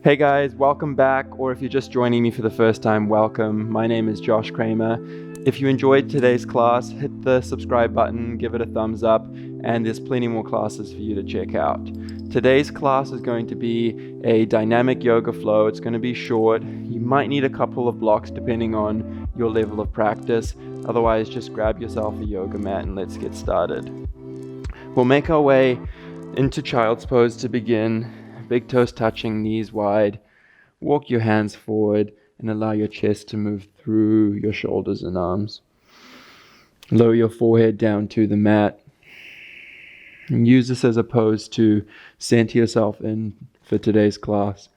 Hey guys, welcome back, or if you're just joining me for the first time, welcome. My name is Josh Kramer. If you enjoyed today's class, hit the subscribe button, give it a thumbs up, and there's plenty more classes for you to check out. Today's class is going to be a dynamic yoga flow. It's going to be short. You might need a couple of blocks depending on your level of practice. Otherwise, just grab yourself a yoga mat and let's get started. We'll make our way into child's pose to begin. Big toes touching, knees wide. Walk your hands forward and allow your chest to move through your shoulders and arms. Lower your forehead down to the mat. And use this as a pose to center yourself in for today's class.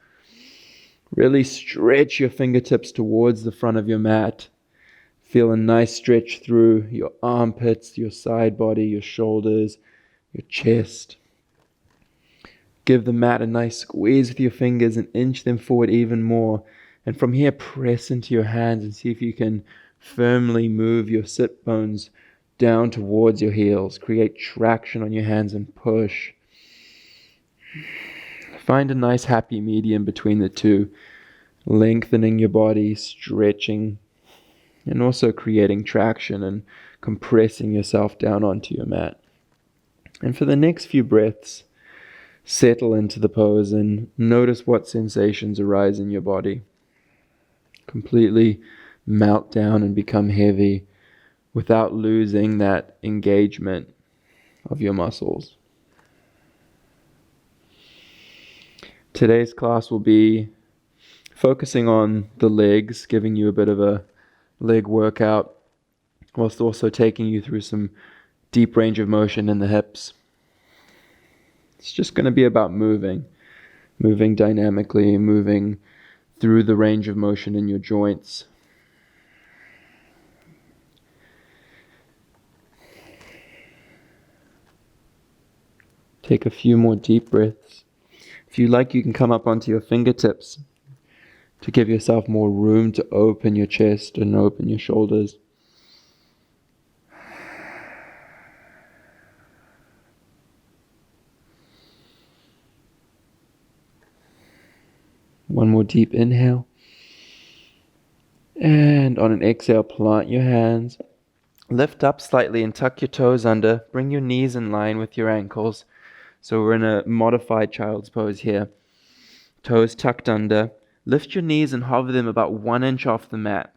Really stretch your fingertips towards the front of your mat. Feel a nice stretch through your armpits, your side body, your shoulders, your chest. Give the mat a nice squeeze with your fingers and inch them forward even more. And from here, press into your hands and see if you can firmly move your sit bones down towards your heels. Create traction on your hands and push. Find a nice happy medium between the two. Lengthening your body, stretching, and also creating traction and compressing yourself down onto your mat. And for the next few breaths, settle into the pose and notice what sensations arise in your body. Completely melt down and become heavy without losing that engagement of your muscles. Today's class will be focusing on the legs, giving you a bit of a leg workout, whilst also taking you through some deep range of motion in the hips. It's just going to be about moving dynamically, moving through the range of motion in your joints. Take a few more deep breaths. If you like, you can come up onto your fingertips to give yourself more room to open your chest and open your shoulders. One more deep inhale. And on an exhale, plant your hands. Lift up slightly and tuck your toes under. Bring your knees in line with your ankles. So we're in a modified child's pose here. Toes tucked under. Lift your knees and hover them about 1 inch off the mat.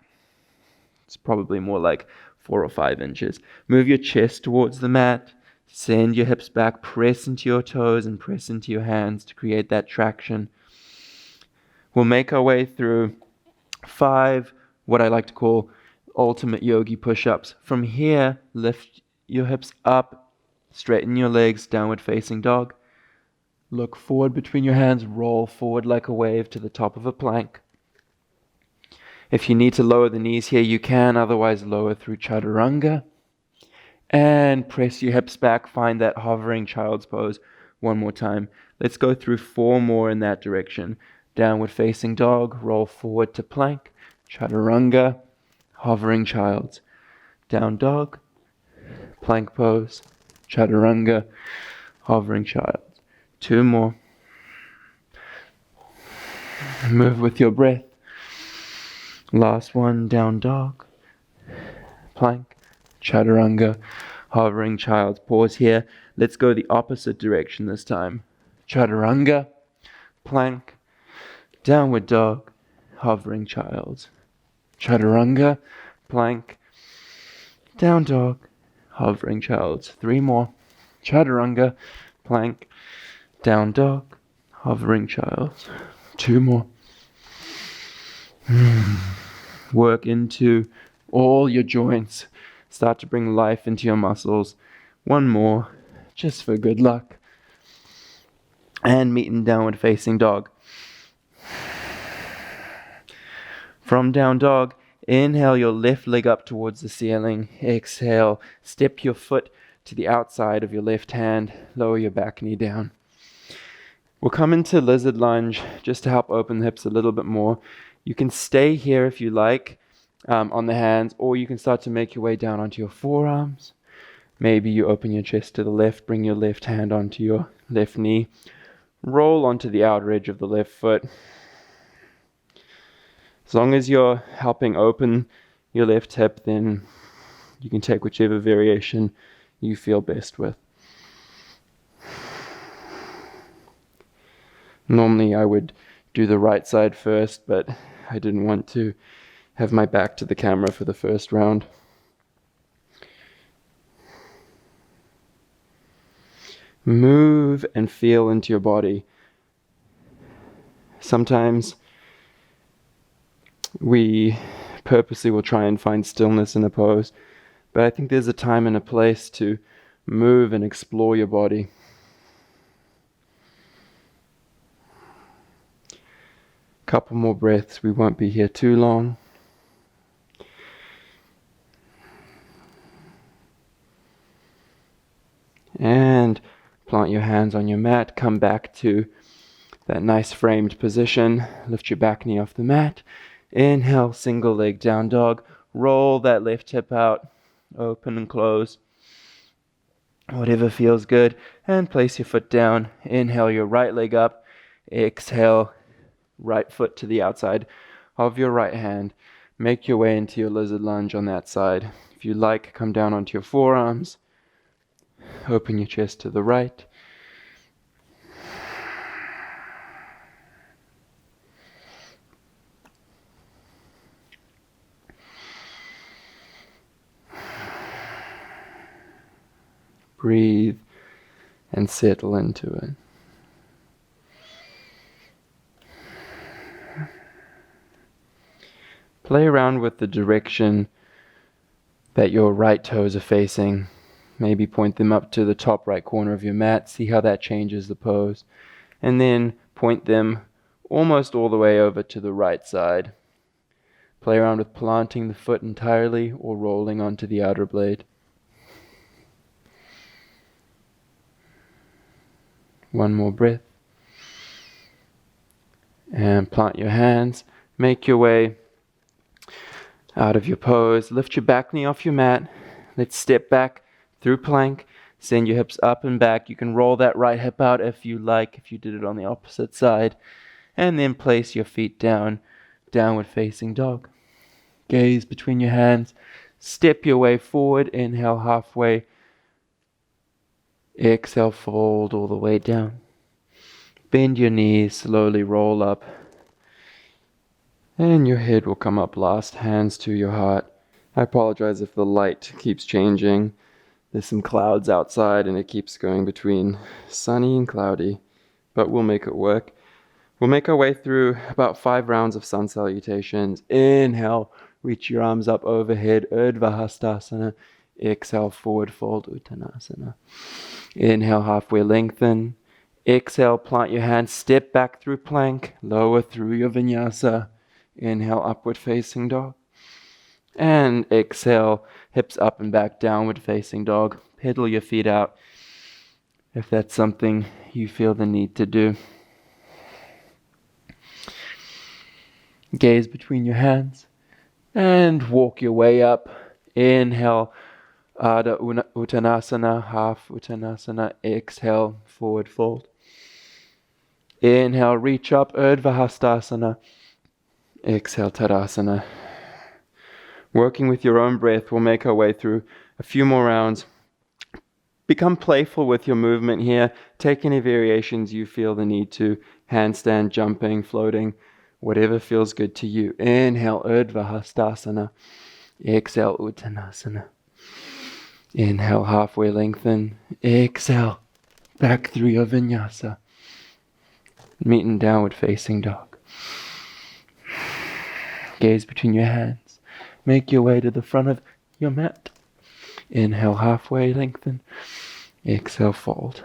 It's probably more like 4 or 5 inches. Move your chest towards the mat. Send your hips back. Press into your toes and press into your hands to create that traction. We'll make our way through 5, what I like to call ultimate yogi push-ups. From here, lift your hips up, straighten your legs, downward facing dog. Look forward between your hands, roll forward like a wave to the top of a plank. If you need to lower the knees here, you can, otherwise lower through chaturanga. And press your hips back, find that hovering child's pose one more time. Let's go through 4 more in that direction. Downward facing dog, roll forward to plank, chaturanga, hovering child, down dog, plank pose, chaturanga, hovering child. 2 more. Move with your breath. Last one, down dog, plank, chaturanga, hovering child. Pause here. Let's go the opposite direction this time. Chaturanga, plank, downward dog, hovering child. Chaturanga, plank, down dog, hovering child. 3 more. Chaturanga, plank, down dog, hovering child. 2 more. Work into all your joints. Start to bring life into your muscles. 1 more, just for good luck. And meet in downward facing dog. From down dog, inhale your left leg up towards the ceiling. Exhale, step your foot to the outside of your left hand. Lower your back knee down. We'll come into lizard lunge just to help open the hips a little bit more. You can stay here if you like on the hands, or you can start to make your way down onto your forearms. Maybe you open your chest to the left, bring your left hand onto your left knee. Roll onto the outer edge of the left foot. As long as you're helping open your left hip, then you can take whichever variation you feel best with. Normally I would do the right side first, but I didn't want to have my back to the camera for the first round. Move and feel into your body. Sometimes we purposely will try and find stillness in a pose, but I think there's a time and a place to move and explore your body. Couple more breaths, we won't be here too long. And plant your hands on your mat, come back to that nice framed position. Lift your back knee off the mat. Inhale, single leg down dog. Roll that left hip out, open and close. Whatever feels good. And place your foot down. Inhale your right leg up. Exhale, right foot to the outside of your right hand. Make your way into your lizard lunge on that side. If you like, come down onto your forearms. Open your chest to the right. Breathe and settle into it. Play around with the direction that your right toes are facing. Maybe point them up to the top right corner of your mat. See how that changes the pose. And then point them almost all the way over to the right side. Play around with planting the foot entirely or rolling onto the outer blade. One more breath. And plant your hands. Make your way out of your pose. Lift your back knee off your mat. Let's step back through plank. Send your hips up and back. You can roll that right hip out if you like, if you did it on the opposite side. And then place your feet down, downward facing dog. Gaze between your hands. Step your way forward. Inhale halfway. Exhale, fold all the way down. Bend your knees, slowly roll up. And your head will come up last, hands to your heart. I apologize if the light keeps changing. There's some clouds outside and it keeps going between sunny and cloudy, but we'll make it work. We'll make our way through about 5 rounds of sun salutations. Inhale, reach your arms up overhead, Urdhva Hastasana. Exhale, forward fold, Uttanasana. Inhale, halfway lengthen. Exhale, plant your hands, step back through plank, lower through your vinyasa. Inhale, upward facing dog. And exhale, hips up and back, downward facing dog. Pedal your feet out if that's something you feel the need to do. Gaze between your hands and walk your way up. Inhale, Ardha Uttanasana, half Uttanasana. Exhale, forward fold. Inhale, reach up, Urdhva Hastasana. Exhale, Tadasana. Working with your own breath, we'll make our way through a few more rounds. Become playful with your movement here. Take any variations you feel the need to. Handstand, jumping, floating, whatever feels good to you. Inhale, Urdhva Hastasana. Exhale, Uttanasana. Inhale, halfway lengthen. Exhale, back through your vinyasa. Meet in downward facing dog. Gaze between your hands. Make your way to the front of your mat. Inhale, halfway lengthen. Exhale, fold.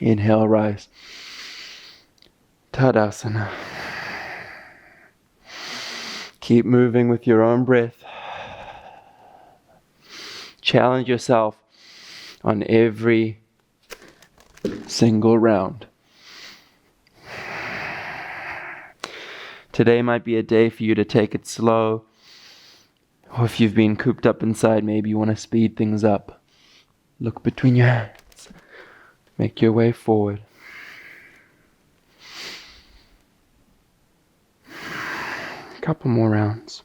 Inhale, rise. Tadasana. Keep moving with your own breath. Challenge yourself on every single round. Today might be a day for you to take it slow. Or if you've been cooped up inside, maybe you want to speed things up. Look between your hands. Make your way forward. Couple more rounds.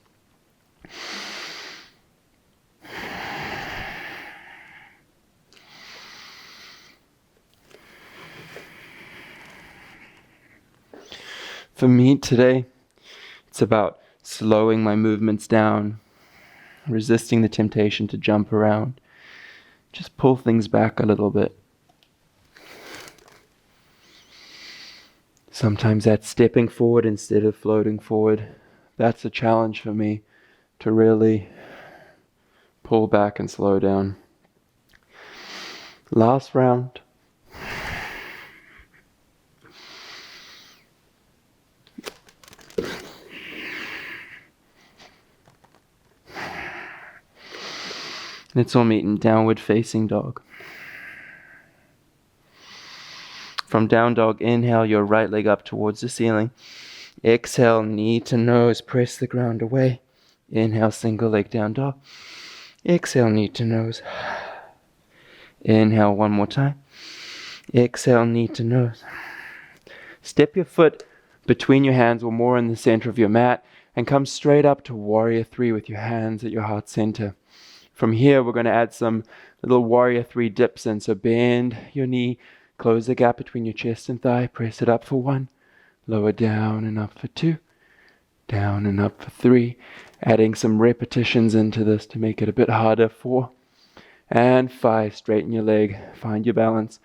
For me today, it's about slowing my movements down, resisting the temptation to jump around. Just pull things back a little bit. Sometimes that's stepping forward instead of floating forward. That's a challenge for me, to really pull back and slow down. Last round. Let's all meet in downward facing dog. From down dog, inhale your right leg up towards the ceiling. Exhale, knee to nose, press the ground away. Inhale, single leg down dog. Exhale, knee to nose. Inhale one more time. Exhale, knee to nose. Step your foot between your hands or more in the center of your mat and come straight up to warrior three with your hands at your heart center. From here, we're going to add some little warrior three dips in. So bend your knee, close the gap between your chest and thigh, press it up for 1, lower down and up for 2, down and up for 3, adding some repetitions into this to make it a bit harder, 4, and 5, straighten your leg, find your balance,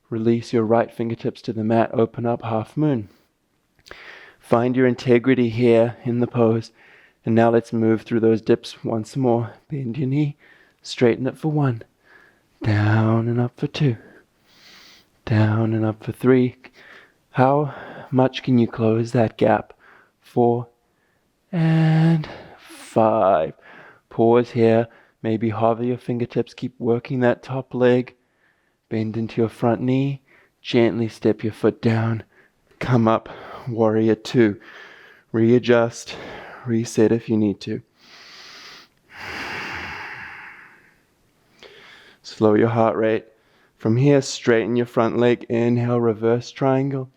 release your right fingertips to the mat, open up half moon. Find your integrity here in the pose. And now let's move through those dips once more. Bend your knee, straighten it for 1, down and up for 2, down and up for 3. How much can you close that gap? 4 and 5. Pause here, maybe hover your fingertips, keep working that top leg. Bend into your front knee, gently step your foot down, come up, warrior 2. Readjust. Reset if you need to. Slow your heart rate. From here, straighten your front leg. Inhale, reverse triangle.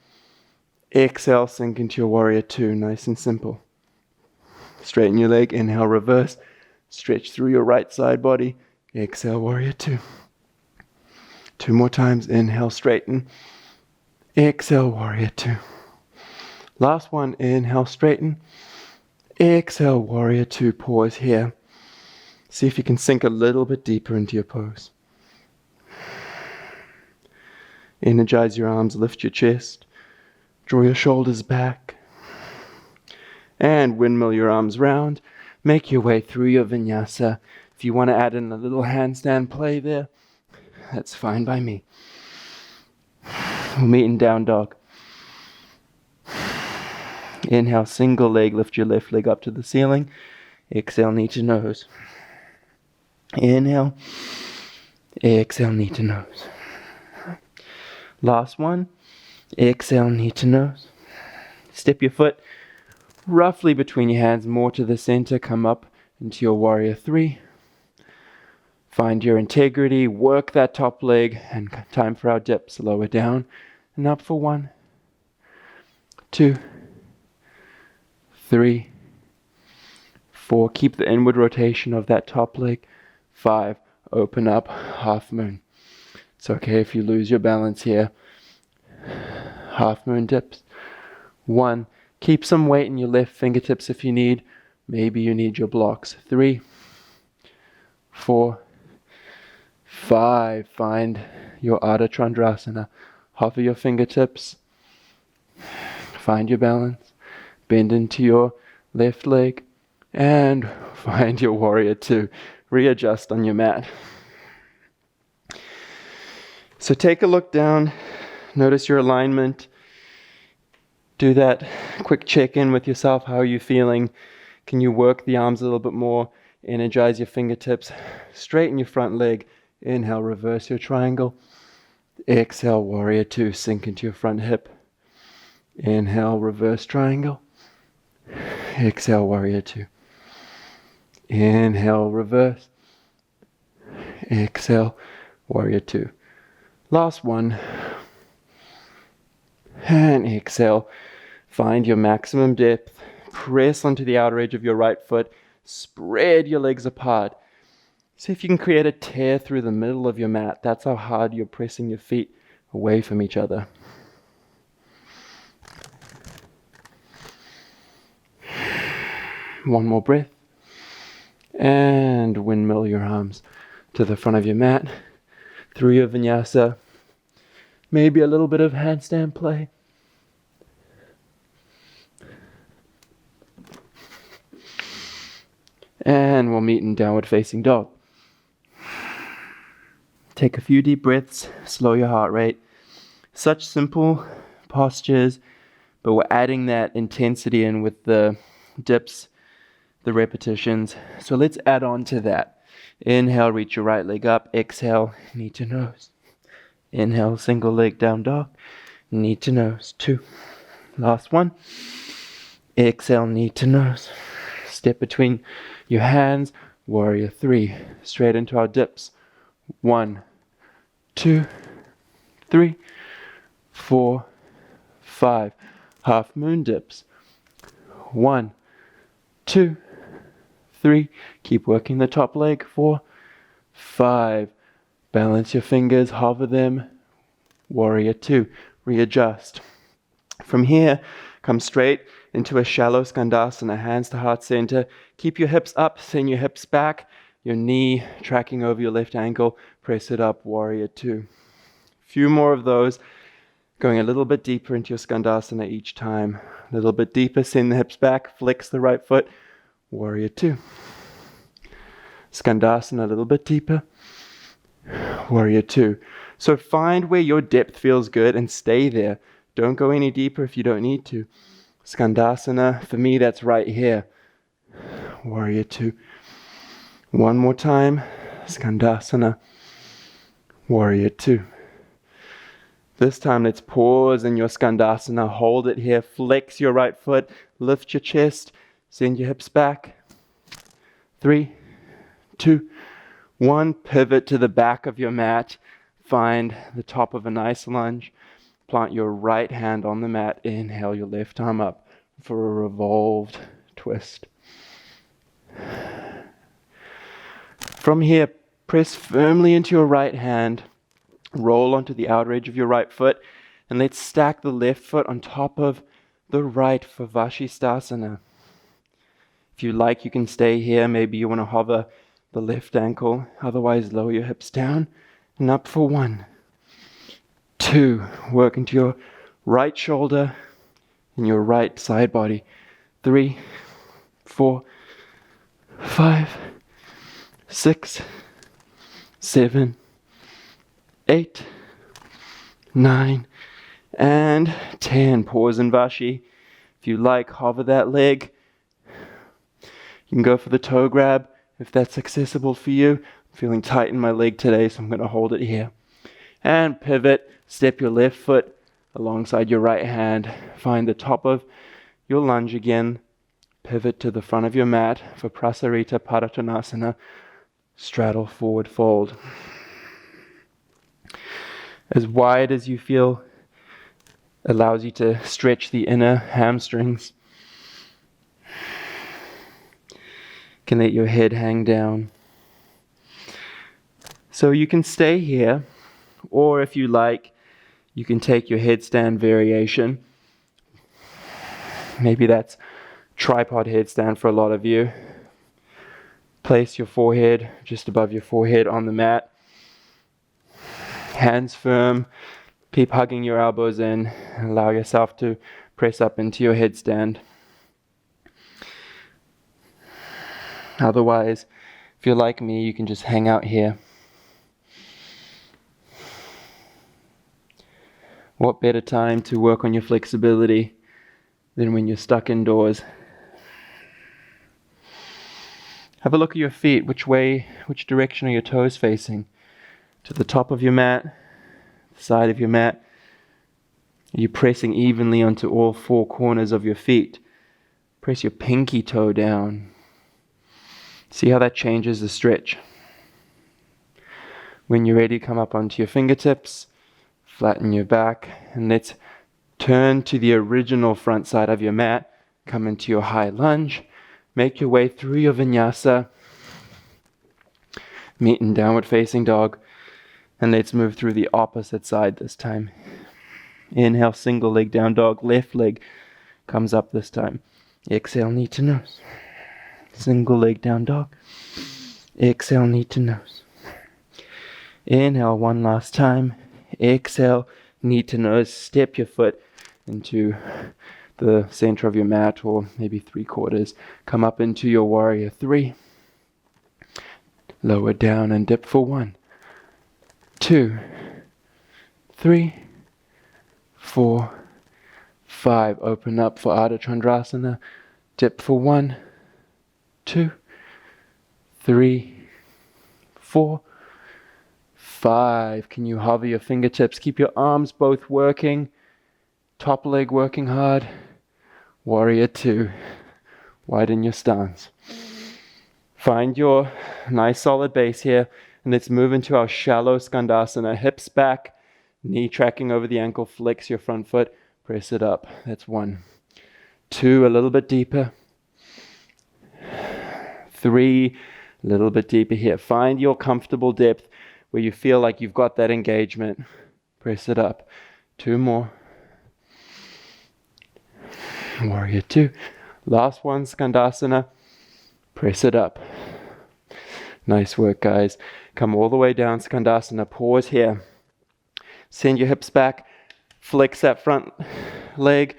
Exhale, sink into your warrior 2. Nice and simple. Straighten your leg. Inhale, reverse. Stretch through your right side body. Exhale, warrior 2. 2 more times. Inhale, straighten. Exhale, warrior 2. Last one. Inhale, straighten. Exhale, warrior 2, pause here. See if you can sink a little bit deeper into your pose. Energize your arms, lift your chest, draw your shoulders back, and windmill your arms round. Make your way through your vinyasa. If you want to add in a little handstand play there, that's fine by me. We'll meet in down dog. Inhale, single leg, lift your left leg up to the ceiling. Exhale, knee to nose. Inhale, exhale, knee to nose. Last one, exhale, knee to nose. Step your foot roughly between your hands, more to the center, come up into your warrior 3. Find your integrity, work that top leg, and time for our dips. Lower down and up for 1, 2, 3, 4, keep the inward rotation of that top leg. 5, open up, half moon. It's okay if you lose your balance here. Half moon dips. 1, keep some weight in your left fingertips if you need. Maybe you need your blocks. 3, 4, 5, find your Ardha Chandrasana. Hover your fingertips. Find your balance. Bend into your left leg and find your warrior 2. Readjust on your mat. So take a look down, notice your alignment. Do that quick check-in with yourself. How are you feeling? Can you work the arms a little bit more? Energize your fingertips. Straighten your front leg. Inhale, reverse your triangle. Exhale, warrior 2. Sink into your front hip. Inhale, reverse triangle. Exhale, warrior 2. Inhale, reverse. Exhale, warrior 2. Last one. And exhale. Find your maximum depth. Press onto the outer edge of your right foot. Spread your legs apart. See if you can create a tear through the middle of your mat. That's how hard you're pressing your feet away from each other. One more breath. And windmill your arms to the front of your mat, through your vinyasa. Maybe a little bit of handstand play. And we'll meet in downward facing dog. Take a few deep breaths, slow your heart rate. Such simple postures, but we're adding that intensity in with the dips, the repetitions. So let's add on to that. Inhale, reach your right leg up. Exhale, knee to nose. Inhale, single leg down dog. Knee to nose. 2. Last one. Exhale, knee to nose. Step between your hands. Warrior 3. Straight into our dips. 1, 2, 3, 4, 5. Half moon dips. 1, 2, 3. Keep working the top leg. 4, 5. Balance your fingers, hover them. Warrior 2. Readjust. From here, come straight into a shallow skandasana, hands to heart center. Keep your hips up, send your hips back. Your knee tracking over your left ankle. Press it up, warrior 2. Few more of those. Going a little bit deeper into your skandasana each time. A little bit deeper, send the hips back, flex the right foot. Warrior 2. Skandasana a little bit deeper. Warrior 2. So find where your depth feels good and stay there. Don't go any deeper if you don't need to. Skandasana, for me that's right here. Warrior 2. One more time. Skandasana. Warrior 2. This time let's pause in your skandasana. Hold it here. Flex your right foot. Lift your chest. Send your hips back. 3, 2, 1. Pivot to the back of your mat. Find the top of a nice lunge. Plant your right hand on the mat. Inhale your left arm up for a revolved twist. From here, press firmly into your right hand. Roll onto the outer edge of your right foot. And let's stack the left foot on top of the right for Vashisthasana. If you like, you can stay here. Maybe you want to hover the left ankle. Otherwise, lower your hips down and up for 1, 2. Work into your right shoulder and your right side body. 3, 4, 5, 6, 7, 8, 9, and 10. Pause in Vashi. If you like, hover that leg. You can go for the toe grab if that's accessible for you. I'm feeling tight in my leg today, so I'm going to hold it here. And pivot. Step your left foot alongside your right hand. Find the top of your lunge again. Pivot to the front of your mat for Prasarita Paratanasana. Straddle forward fold. As wide as you feel allows you to stretch the inner hamstrings. You can let your head hang down. So you can stay here, or if you like, you can take your headstand variation. Maybe that's tripod headstand for a lot of you. Place your forehead just above your forehead on the mat. Hands firm. Keep hugging your elbows in. Allow yourself to press up into your headstand. Otherwise, if you're like me, you can just hang out here. What better time to work on your flexibility than when you're stuck indoors? Have a look at your feet. Which direction are your toes facing? To the top of your mat, the side of your mat? Are you pressing evenly onto all 4 corners of your feet? Press your pinky toe down. See how that changes the stretch. When you're ready, come up onto your fingertips, flatten your back, and let's turn to the original front side of your mat Come into your high lunge. Make your way through your vinyasa. Meet in downward facing dog. And let's move through the opposite side this time. Inhale, single leg down dog. Left leg comes up this time. Exhale, knee to nose. Single leg down dog. Exhale, knee to nose. Inhale one last time. Exhale, knee to nose. Step your foot into the center of your mat, or maybe 3/4. Come up into your warrior 3. Lower down and dip for 1, 2, 3, 4, 5. Open up for Ardha Chandrasana. Dip for 1, 2, 3, 4, 5. Can you hover your fingertips? Keep your arms both working. Top leg working hard. Warrior 2. Widen your stance. Find your nice solid base here. And let's move into our shallow Skandasana. Hips back. Knee tracking over the ankle. Flex your front foot. Press it up. That's 1. 2, a little bit deeper. 3, a little bit deeper here. Find your comfortable depth where you feel like you've got that engagement. Press it up. 2 more. Warrior 2. Last one, Skandasana. Press it up. Nice work, guys. Come all the way down, Skandasana. Pause here. Send your hips back. Flex that front leg.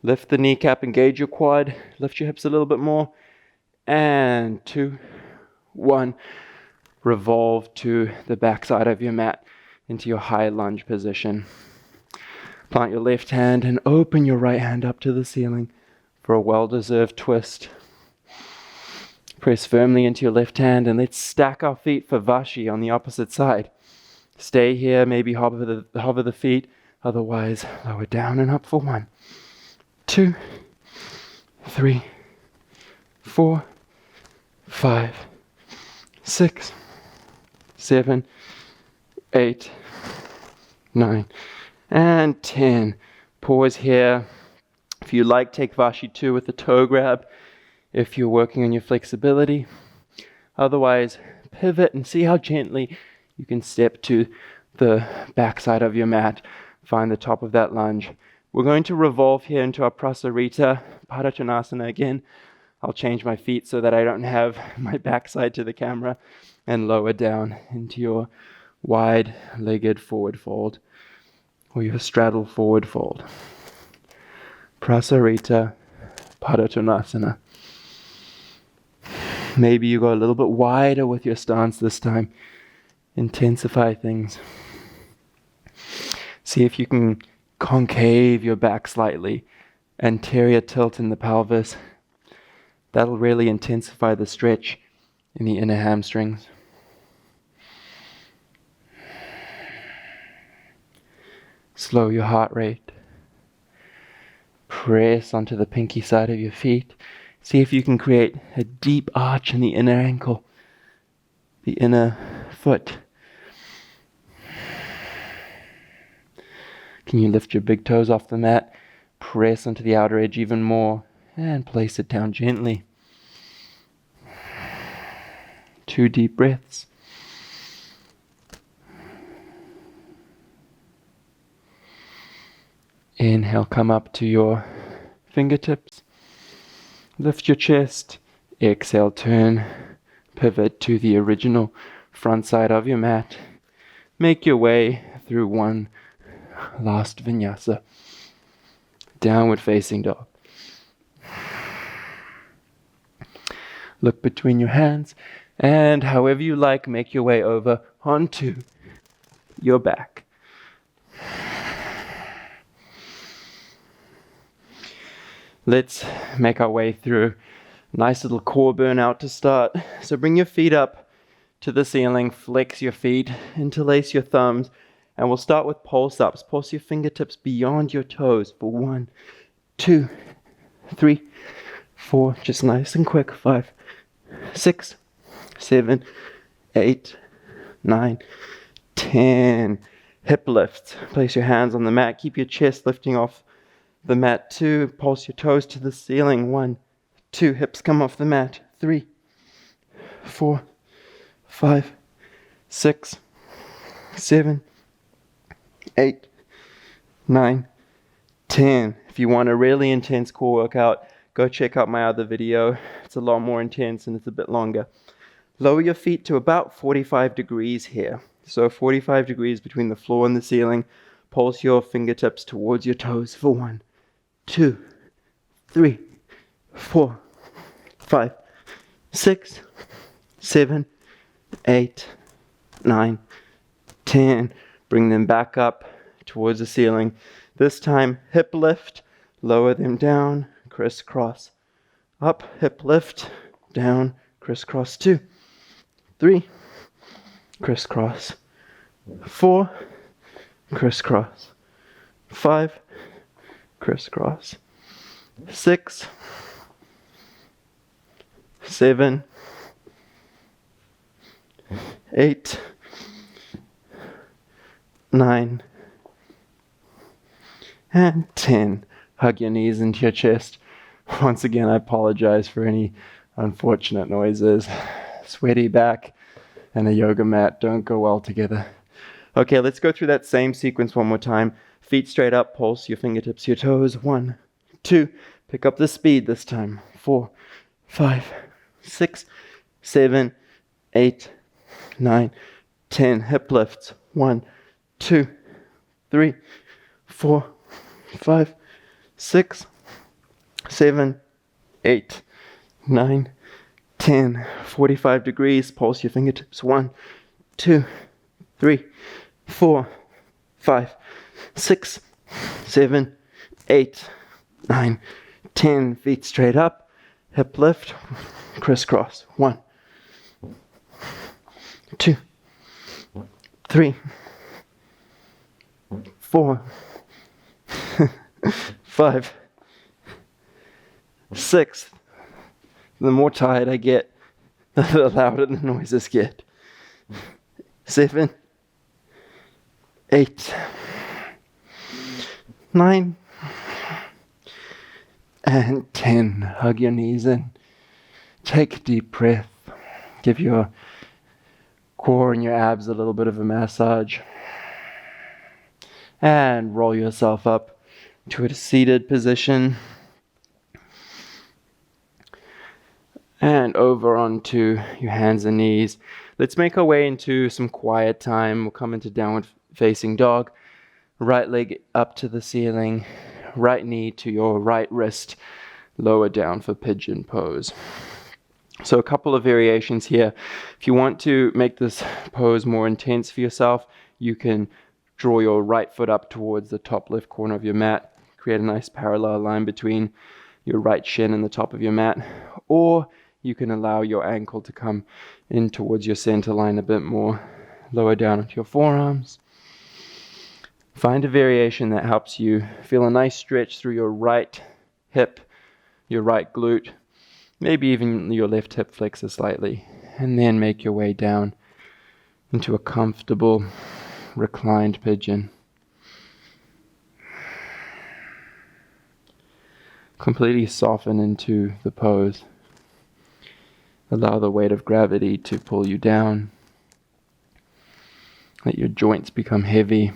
Lift the kneecap, engage your quad. Lift your hips a little bit more. And 2, 1. Revolve to the back side of your mat into your high lunge position. Plant your left hand and open your right hand up to the ceiling for a well-deserved twist. Press firmly into your left hand and let's stack our feet for Vashi on the opposite side. Stay here, maybe hover the feet. Otherwise, lower down and up for 1, 2, 3, 4, 5, 6, 7, 8, 9, and 10. Pause here. If you like, take Vashi 2 with the toe grab if you're working on your flexibility. Otherwise, pivot and see how gently you can step to the backside of your mat. Find the top of that lunge. We're going to revolve here into our Prasarita Padottanasana again. I'll change my feet so that I don't have my backside to the camera, and lower down into your wide-legged forward fold or your straddle forward fold. Prasarita Padottanasana. Maybe you go a little bit wider with your stance this time. Intensify things. See if you can concave your back slightly, anterior tilt in the pelvis. That'll really intensify the stretch in the inner hamstrings. Slow your heart rate. Press onto the pinky side of your feet. See if you can create a deep arch in the inner ankle, the inner foot. Can you lift your big toes off the mat? Press onto the outer edge even more and place it down gently. 2 deep breaths. Inhale, come up to your fingertips. Lift your chest. Exhale, turn. Pivot to the original front side of your mat. Make your way through one last vinyasa. Downward facing dog. Look between your hands, and however you like, make your way over onto your back. Let's make our way through a nice little core burnout to start. So bring your feet up to the ceiling, flex your feet, interlace your thumbs, and we'll start with pulse ups. Pulse your fingertips beyond your toes for 1, 2, 3, 4, just nice and quick, 5, 6, 7, 8, 9, 10. Hip lifts. Place your hands on the mat. Keep your chest lifting off the mat. 2, pulse your toes to the ceiling. 1, 2, hips come off the mat. 3, 4, 5, 6, 7, 8, 9, 10. If you want a really intense core workout, go check out my other video. It's a lot more intense and it's a bit longer. Lower your feet to about 45 degrees here. So 45 degrees between the floor and the ceiling. Pulse your fingertips towards your toes for 1, 2, 3, 4, 5, 6, 7, 8, 9, 10. Bring them back up towards the ceiling. This time, hip lift, lower them down, crisscross. Up, hip lift, down, crisscross. 2, 3, crisscross. 4, crisscross. 5, crisscross. 6, 7, 8, 9, and 10. Hug your knees into your chest. Once again, I apologize for any unfortunate noises. Sweaty back and a yoga mat don't go well together. Okay, let's go through that same sequence one more time. Feet straight up, pulse your fingertips to your toes. 1, 2, pick up the speed this time. 4, 5, 6, 7, 8, 9, 10. Hip lifts. 1, 2, 3, 4, 5, 6, 7, 8, 9, 10. 45 degrees. Pulse your fingertips. 1, 2, 3, 4, 5, 6, 7, 8, 9, 10. Feet straight up. Hip lift. Crisscross. 1, 2, 3, 4, 5, 6. The more tired I get, the louder the noises get. 7, 8, 9, and 10. Hug your knees in. Take a deep breath. Give your core and your abs a little bit of a massage. And roll yourself up to a seated position. And over onto your hands and knees. Let's make our way into some quiet time. We'll come into downward facing dog. Right leg up to the ceiling. Right knee to your right wrist. Lower down for pigeon pose. So a couple of variations here. If you want to make this pose more intense for yourself, you can draw your right foot up towards the top left corner of your mat. Create a nice parallel line between your right shin and the top of your mat. Or you can allow your ankle to come in towards your center line a bit more. Lower down onto your forearms. Find a variation that helps you feel a nice stretch through your right hip, your right glute, maybe even your left hip flexor slightly. And then make your way down into a comfortable reclined pigeon. Completely soften into the pose. Allow the weight of gravity to pull you down. Let your joints become heavy.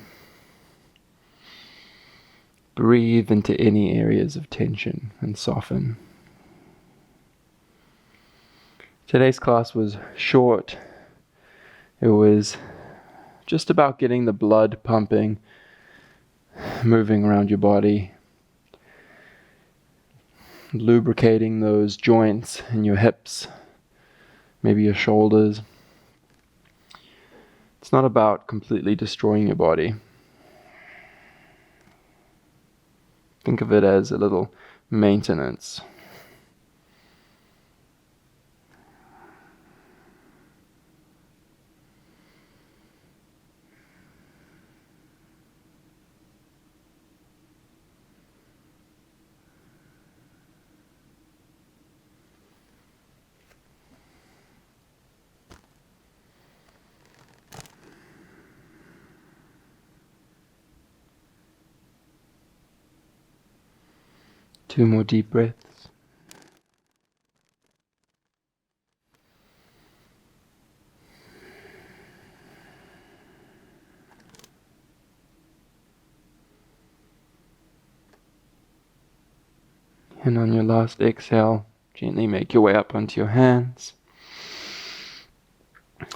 Breathe into any areas of tension and soften. Today's class was short. It was just about getting the blood pumping, moving around your body, lubricating those joints in your hips, maybe your shoulders. It's not about completely destroying your body. Think of it as a little maintenance. 2 more deep breaths. And on your last exhale, gently make your way up onto your hands.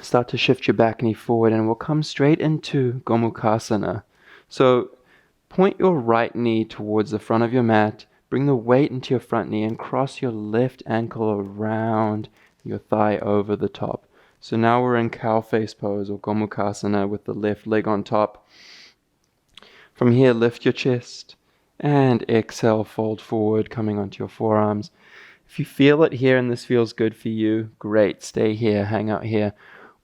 Start to shift your back knee forward and we'll come straight into Gomukhasana. So point your right knee towards the front of your mat, bring the weight into your front knee and cross your left ankle around your thigh over the top. So now we're in cow face pose or Gomukhasana with the left leg on top. From here, lift your chest and exhale, fold forward, coming onto your forearms. If you feel it here and this feels good for you, great, stay here, hang out here.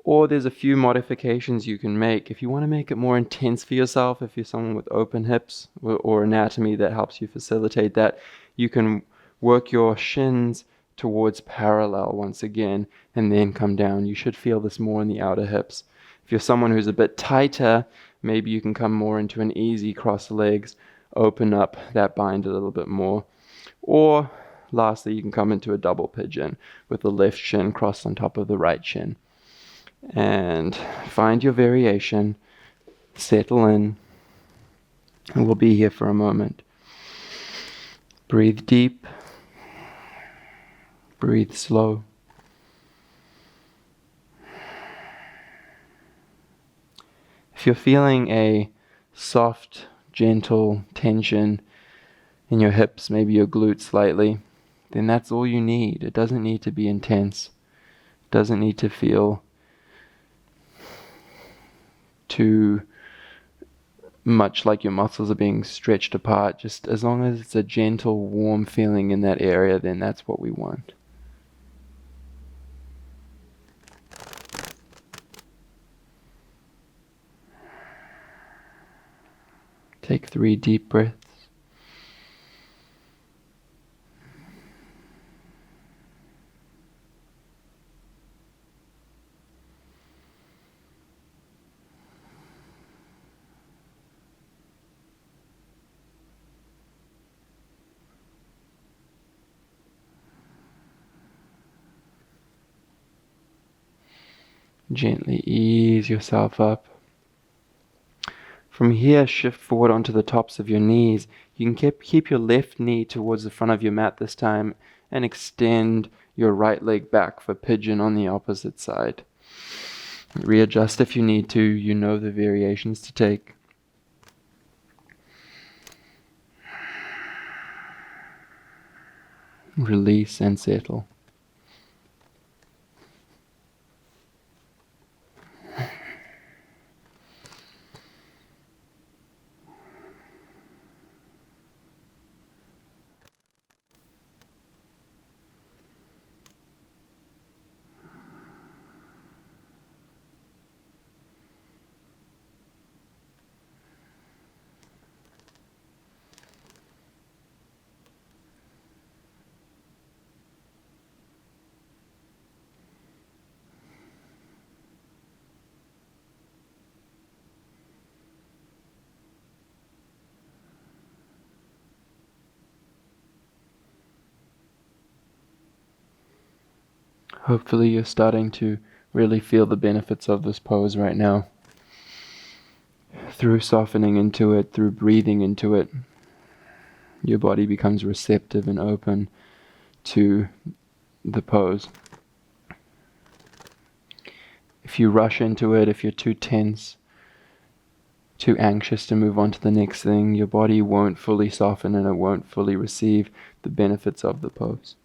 Or there's a few modifications you can make. If you want to make it more intense for yourself, if you're someone with open hips or anatomy that helps you facilitate that, you can work your shins towards parallel once again and then come down. You should feel this more in the outer hips. If you're someone who's a bit tighter, maybe you can come more into an easy cross legs, open up that bind a little bit more. Or lastly, you can come into a double pigeon with the left shin crossed on top of the right shin. And find your variation, settle in, and we'll be here for a moment. Breathe deep, breathe slow. If you're feeling a soft, gentle tension in your hips, maybe your glutes slightly, then that's all you need. It doesn't need to be intense. It doesn't need to feel too much like your muscles are being stretched apart. Just as long as it's a gentle, warm feeling in that area, then that's what we want. Take 3 deep breaths. Gently ease yourself up. From here, shift forward onto the tops of your knees. You can keep your left knee towards the front of your mat this time and extend your right leg back for pigeon on the opposite side. Readjust if you need to. You know the variations to take. Release and settle. Hopefully you're starting to really feel the benefits of this pose right now. Through softening into it, through breathing into it, your body becomes receptive and open to the pose. If you rush into it, if you're too tense, too anxious to move on to the next thing, your body won't fully soften and it won't fully receive the benefits of the pose.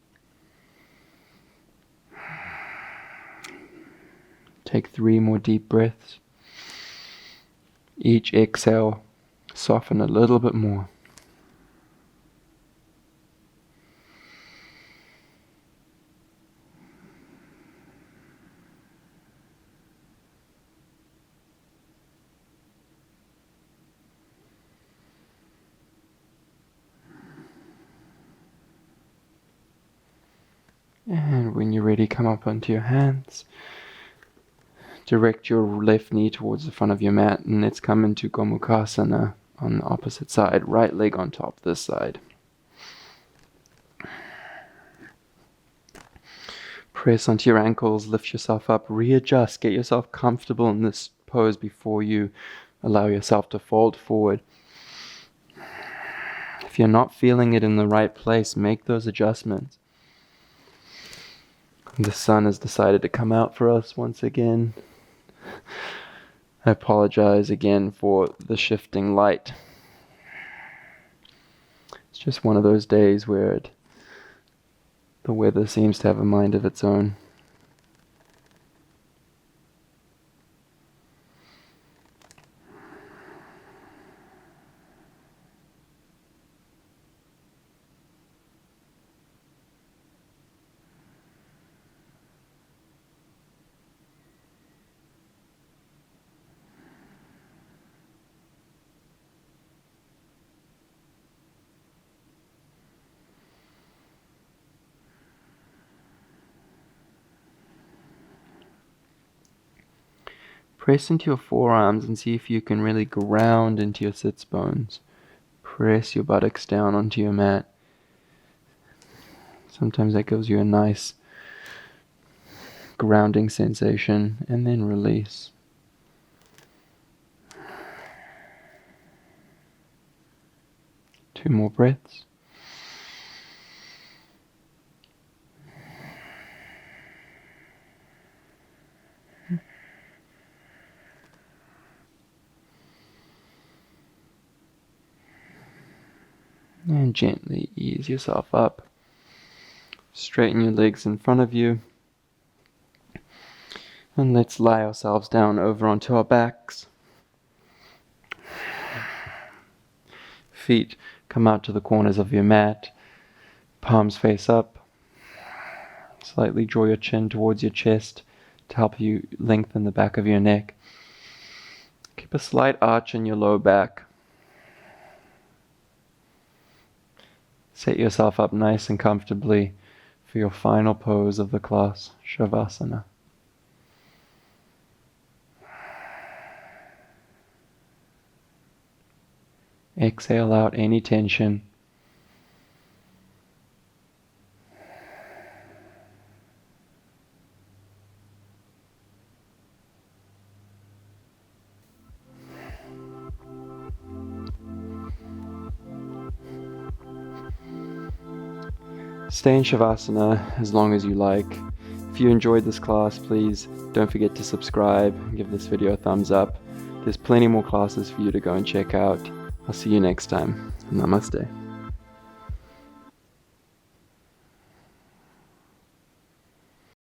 Take 3 more deep breaths. Each exhale, soften a little bit more. And when you're ready, come up onto your hands. Direct your left knee towards the front of your mat, and let's come into Gomukhasana on the opposite side. Right leg on top, this side. Press onto your ankles, lift yourself up, readjust, get yourself comfortable in this pose before you allow yourself to fold forward. If you're not feeling it in the right place, make those adjustments. The sun has decided to come out for us once again. I apologize again for the shifting light. It's just one of those days where the weather seems to have a mind of its own. Press into your forearms and see if you can really ground into your sits bones. Press your buttocks down onto your mat. Sometimes that gives you a nice grounding sensation, and then release. Two more breaths. And gently ease yourself up. Straighten your legs in front of you. And let's lie ourselves down over onto our backs. Feet come out to the corners of your mat. Palms face up. Slightly draw your chin towards your chest to help you lengthen the back of your neck. Keep a slight arch in your low back. Set yourself up nice and comfortably for your final pose of the class, Savasana. Exhale out any tension. Stay in Shavasana as long as you like. If you enjoyed this class, please don't forget to subscribe and give this video a thumbs up. There's plenty more classes for you to go and check out. I'll see you next time. Namaste.